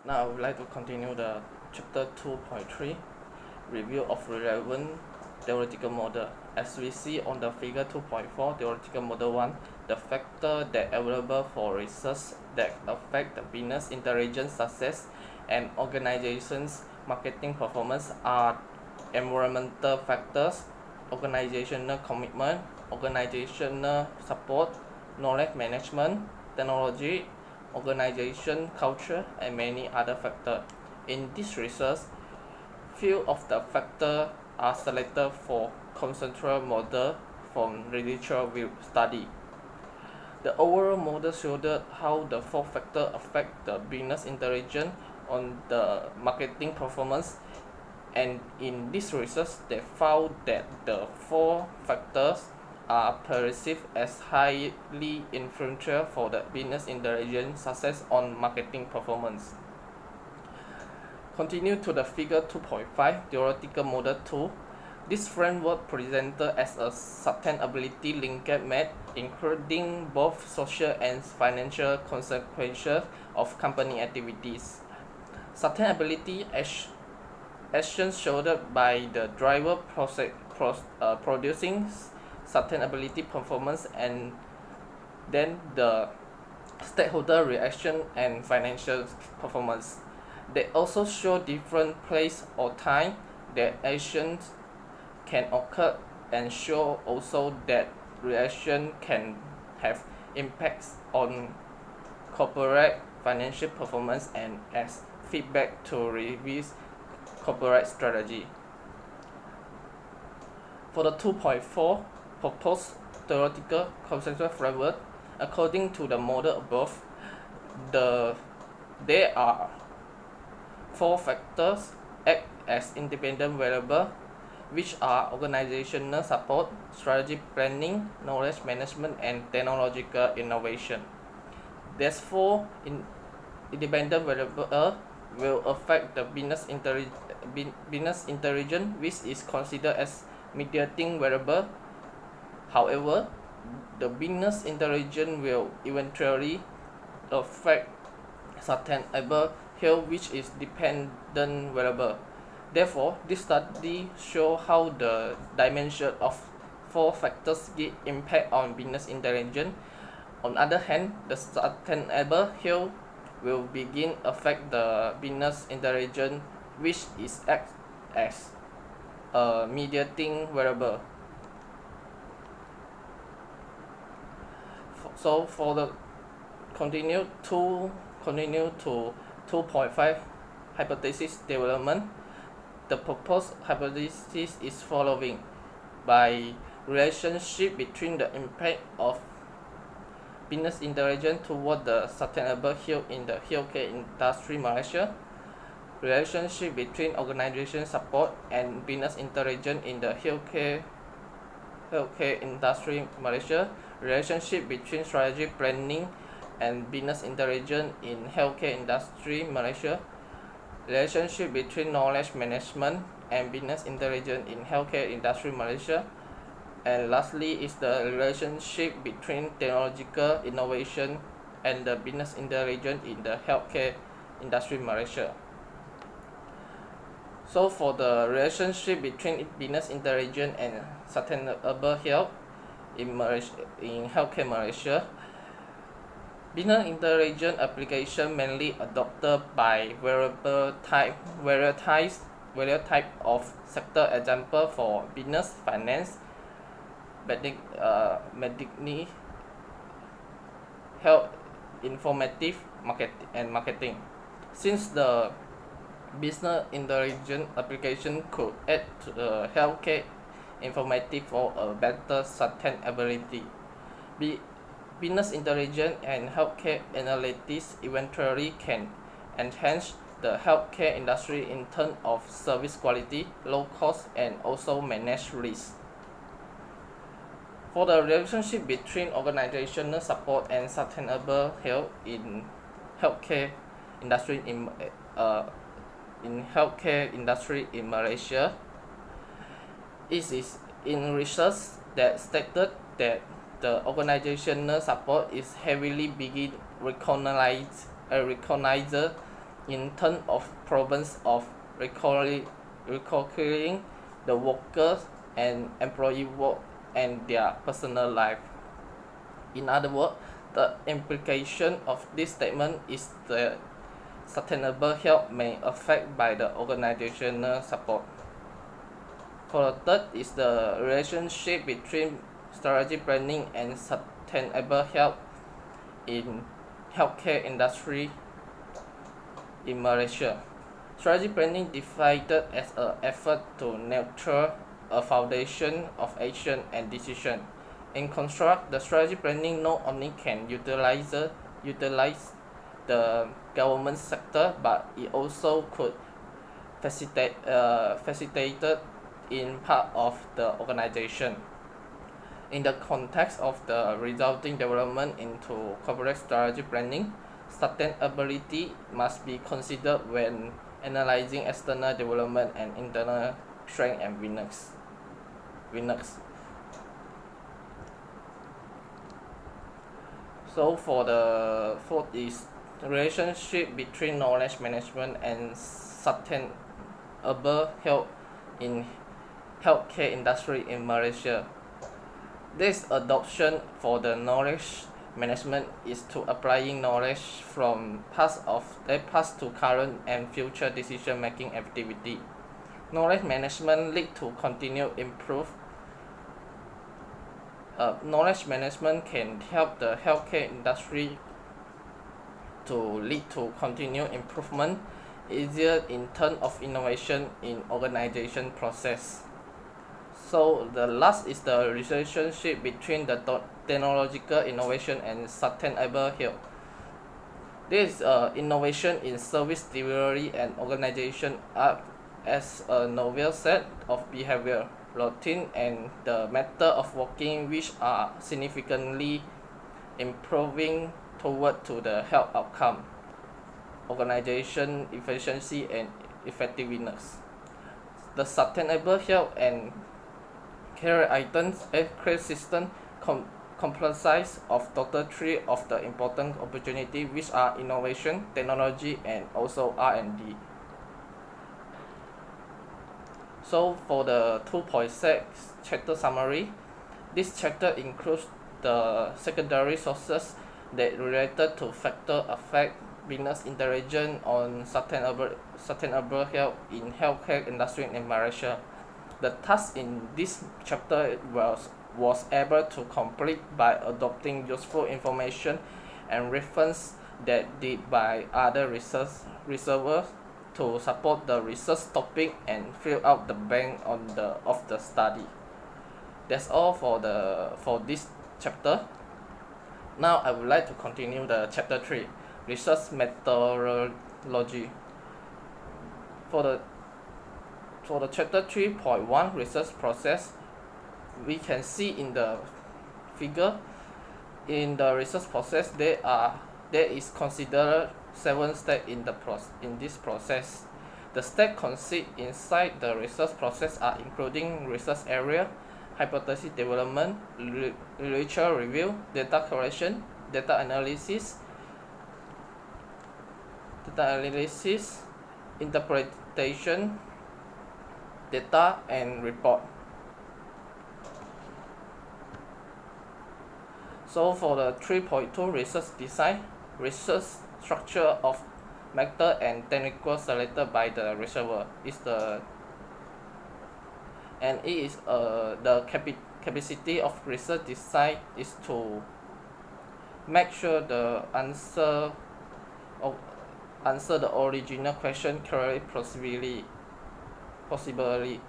Now I would like to continue the chapter 2.3, review of relevant theoretical model. As we see on the figure 2.4, theoretical model 1, the factors that available for research that affect the business intelligence success and organizations marketing performance are environmental factors, organizational commitment, organizational support, knowledge management, technology, organization culture, and many other factors. In this research, few of the factors are selected for conceptual model from literature review study. The overall model showed how the four factors affect the business intelligence on the marketing performance, and in this research they found that the four factors are perceived as highly influential for the business intelligence success on marketing performance. Continue to the figure 2.5, theoretical model 2. This framework presented as a sustainability linked method, including both social and financial consequences of company activities. Sustainability actions showed by the driver producing sustainability performance, and then the stakeholder reaction and financial performance. They also show different place or time that actions can occur, and show also that reaction can have impacts on corporate financial performance and as feedback to review corporate strategy. For the 2.4 proposed theoretical conceptual framework, according to the model above, there are four factors act as independent variables, which are organizational support, strategic planning, knowledge management, and technological innovation. These four independent variables will affect the business intelligence, which is considered as mediating variable. However, the business intelligence will eventually affect sustainable health, which is dependent variable. Therefore, this study shows how the dimension of four factors give impact on business intelligence. On the other hand, the sustainable health will begin affect the business intelligence, which is act as a mediating variable. So for the continue to 2.5 hypothesis development, the proposed hypothesis is following: by relationship between the impact of business intelligence toward the sustainable health in the healthcare industry Malaysia, relationship between organization support and business intelligence in the healthcare industry Malaysia, relationship between strategic planning and business intelligence in healthcare industry Malaysia, relationship between knowledge management and business intelligence in healthcare industry Malaysia, and lastly is the relationship between technological innovation and the business intelligence in the healthcare industry Malaysia. So for the relationship between business intelligence and sustainable health in healthcare Malaysia, business intelligence application mainly adopted by various type of sector. Example for business, finance, medicine, health, informative, marketing. Since the business intelligence application could add to the healthcare informative for a better sustainability, business intelligence and healthcare analytics eventually can enhance the healthcare industry in terms of service quality, low cost, and also manage risk. For the relationship between organizational support and sustainable health in healthcare industry in Malaysia, it is in research that stated that the organizational support is heavily recognized in terms of problems of reconciling the workers and employee work and their personal life. In other words, the implication of this statement is that sustainable health may affect by the organizational support. For the third is the relationship between strategy planning and sustainable health in healthcare industry in Malaysia. Strategy planning defined as an effort to nurture a foundation of action and decision. In construct, the strategy planning not only can utilize the government sector, but it also could facilitate in part of the organization. In the context of the resulting development into corporate strategy planning, sustainability must be considered when analyzing external development and internal strength and weakness. So for the fourth is relationship between knowledge management and sustainable health in healthcare industry in Malaysia. This adoption for the knowledge management is to applying knowledge from past to current and future decision making activity. Knowledge management lead to continued knowledge management can help the healthcare industry to lead to continued improvement, easier in terms of innovation in organization process. So the last is the relationship between the technological innovation and sustainable health. This innovation in service delivery and organization are as a novel set of behavior, routine, and the method of working which are significantly improving toward to the health outcome, organization efficiency and effectiveness. The sustainable health and care items care system comprises of total three of the important opportunity which are innovation, technology, and also R&D. So for the 2.6 chapter summary, this chapter includes the secondary sources that related to factor affect business intelligence on sustainable health in healthcare industry in Malaysia. The task in this chapter was able to complete by adopting useful information and reference that did by other researchers to support the research topic and fill out the bank of the study. That's all for this chapter. Now I would like to continue the chapter 3, research methodology. For the chapter 3.1 research process, we can see in the figure in the research process there is considered 7 steps in this process. The steps consist inside the research process are including research area, hypothesis development, literature review, data collection, data analysis, interpretation, data, and report. So for the 3.2 research design, research structure of method and technical selected by the researcher is the capacity of research design is to make sure the answer the original question correctly possibly,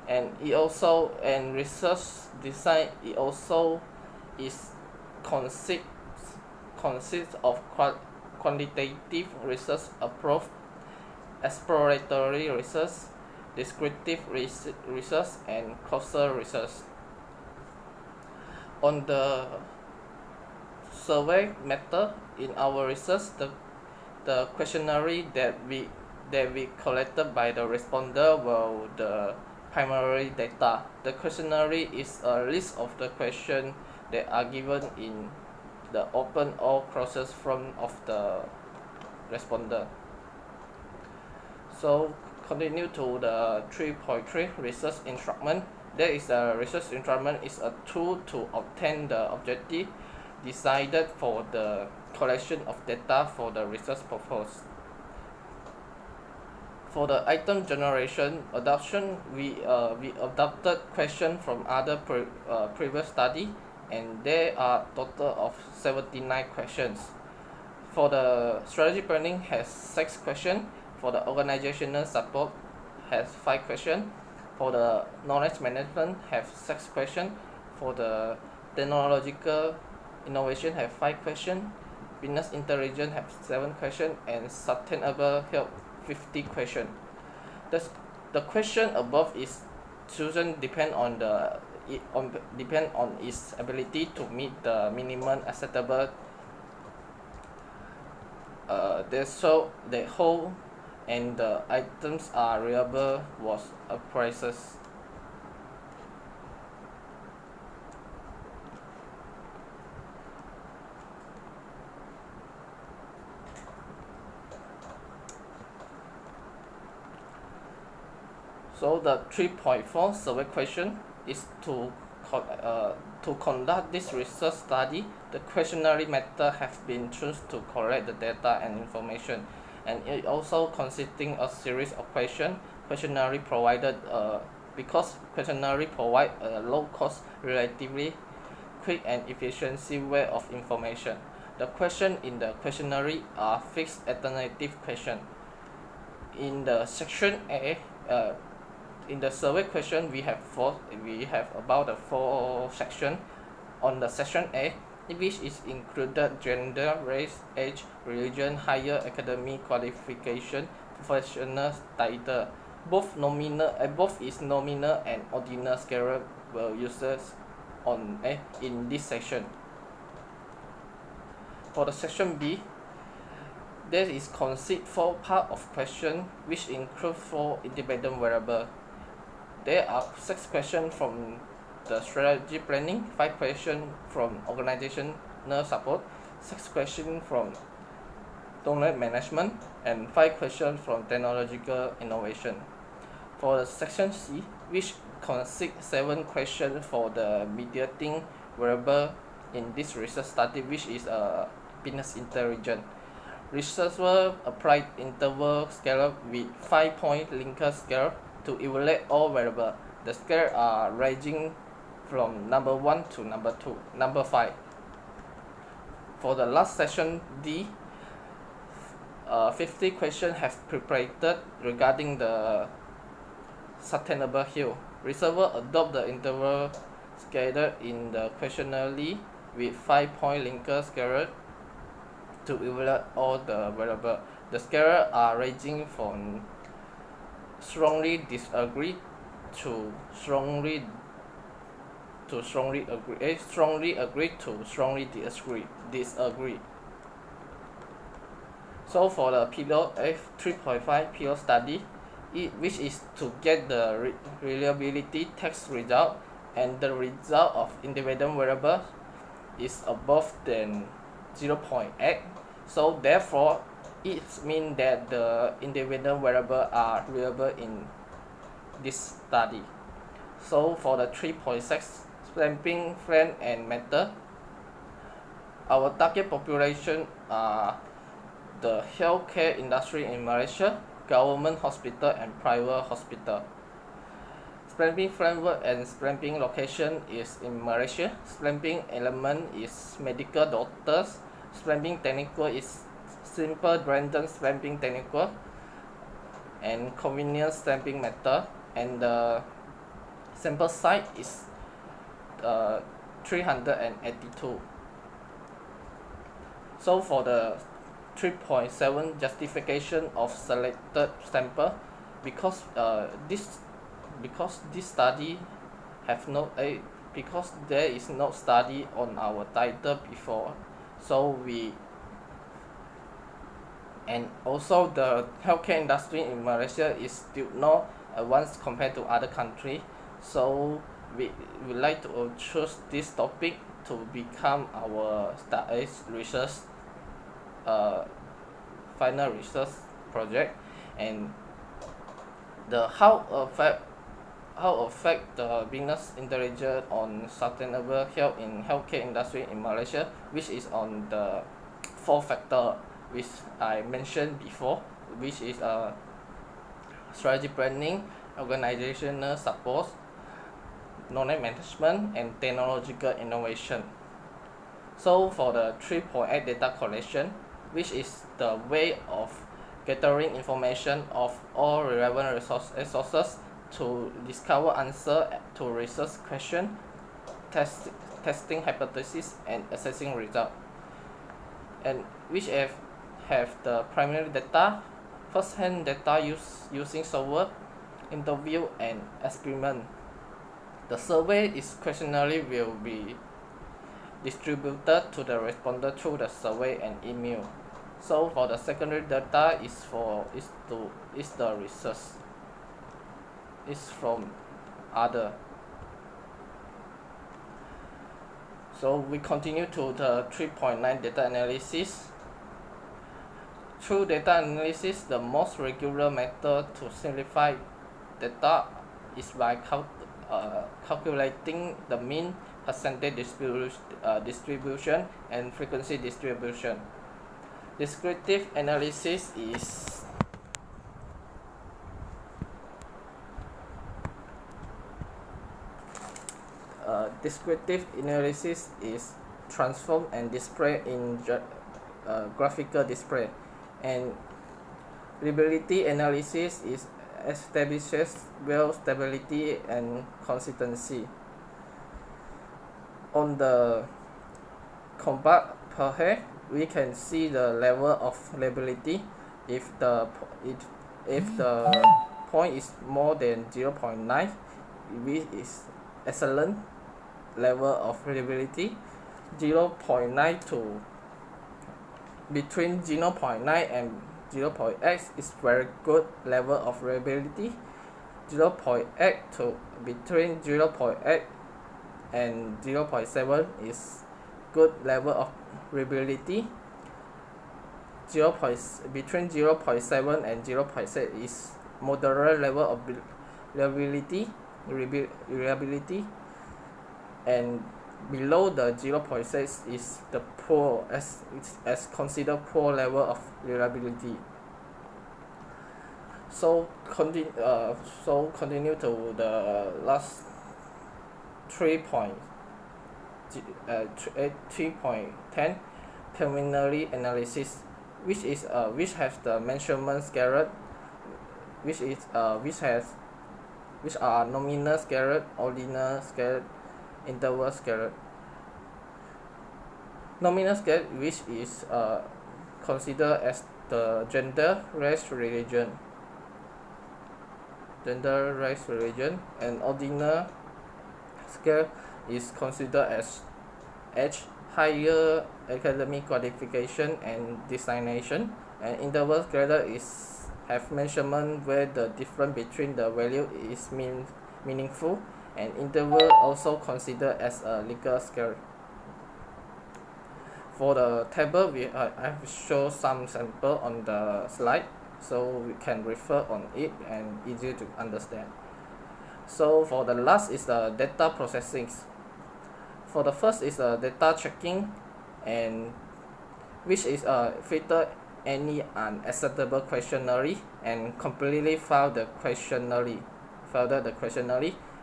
and research design it also is consists of quantitative research approach, exploratory research, descriptive research, and causal research. On the survey method in our research, the questionnaire that we collected by the responder were the primary data. The questionnaire is a list of the questions that are given in the open or closest form of the responder. So continue to the 3.3 research instrument. There is a research instrument is a tool to obtain the objective decided for the collection of data for the research purpose. For the item generation adoption, we adopted questions from other previous study, and there are total of 79 questions. For the strategy planning has 6 questions. For the organizational support has 5 questions. For the knowledge management have 6 questions. For the technological innovation have 5 questions. Business intelligence have 7 questions, and sustainable health 50 questions. The question above is chosen depend on its ability to meet the minimum acceptable the whole and the items are reliable was prices. So the 3.4 survey question is to conduct this research study. The questionnaire method has been chosen to collect the data and information, and it also consisting a series of questions. Questionnaire provided because questionnaire provide a low cost, relatively quick and efficiency way of information. The question in the questionnaire are fixed alternative question. In the section A, in the survey question we have about the 4 section. On the section A, which is included gender, race, age, religion, higher academic qualification, professional title. Both is nominal and ordinal scale were used on in this section. For the section B, there is consist 4 part of question which include 4 independent variables. There are 6 questions from the strategy planning, 5 questions from organizational support, 6 questions from knowledge management, and 5 questions from technological innovation. For the section C, which consists 7 questions for the mediating variable in this research study, which is business intelligence. Researchers applied interval scale with 5-point Likert scale to evaluate all variables. The scales are ranging from number 1 to number 5. For the last section D, 50 questions have prepared regarding the sustainable health. Researchers adopt the interval scale in the questionnaire with 5-point Likert scale to evaluate all the variables. The scales are ranging from strongly disagree to strongly agree, strongly agree to strongly disagree. So for the pilot 3.5 pilot study, which is to get the reliability test result, and the result of individual variables is above than 0.8. So therefore it means that the individual variables are reliable in this study. So for the 3.6 sampling friend and method, our target population are the healthcare industry in Malaysia, government hospital and private hospital. Sampling framework and sampling location is in Malaysia. Sampling element is medical doctors. Sampling technical is simple random sampling technical and convenience sampling method, and the sample size is 382. So for the 3.7 justification of selected sample, because this study have no because there is no study on our title before, so we, and also the healthcare industry in Malaysia is still not advanced compared to other countries, so we like to choose this topic to become our final research project. And The how affect the business intelligence on sustainable health in healthcare industry in Malaysia, which is on the four factor which I mentioned before, which is strategy planning, organizational support, knowledge management, and technological innovation. So for the 3.8 data collection, which is the way of gathering information of all relevant resources to discover answer to research question, testing hypothesis, and assessing result, and which have the primary data, first-hand data using survey, interview, and experiment. The survey is questionnaire will be distributed to the responder through the survey and email. So for the secondary data is the research. Is from other. So we continue to the 3.9 data analysis. Through data analysis, the most regular method to simplify data is by calculating the mean, percentage distribution, and frequency distribution. Descriptive analysis is descriptive analysis is transform and display in graphical display, and reliability analysis is establishes well stability and consistency. On the compact per hair, we can see the level of reliability. If the point is more than 0.9, which is excellent level of reliability. 0.9 to between 0.9 and 0.8 is very good level of reliability. 0.8 to between 0.8 and 0.7 is good level of reliability. Between 0.7 and 0.6 is moderate level of reliability, and below the 0.6 is the poor, as considered poor level of reliability. So continue to the last 3.10 preliminary analysis, which has the measurement scale, which are nominal scale, ordinal scale, interval scale. Nominal scale, which is considered as the gender, race, religion, and ordinal scale is considered as age, higher academic qualification, and designation, and interval scale is have measurement where the difference between the value is meaningful, and interval also considered as a legal scale. For the table, I have shown some sample on the slide, so we can refer on it and easy to understand. So for the last is the data processing. For the first is the data checking, and which is filter any unacceptable questionnaire and completely file the questionnaire,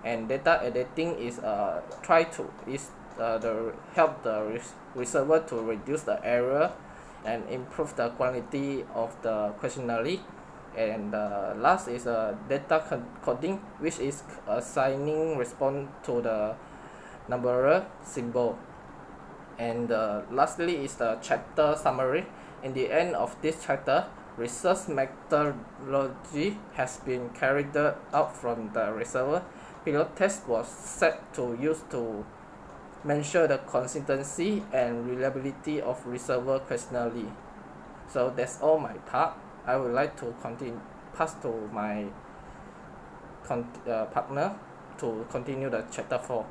and data editing is the help the receiver to reduce the error and improve the quality of the questionnaire. And last is data coding, which is assigning response to the number symbol. And lastly is the chapter summary. In the end of this chapter, research methodology has been carried out from the receiver. Pilot test was set to use to measure the consistency and reliability of receiver questionnaire. So that's all my part. I would like to pass to my partner to continue the chapter 4.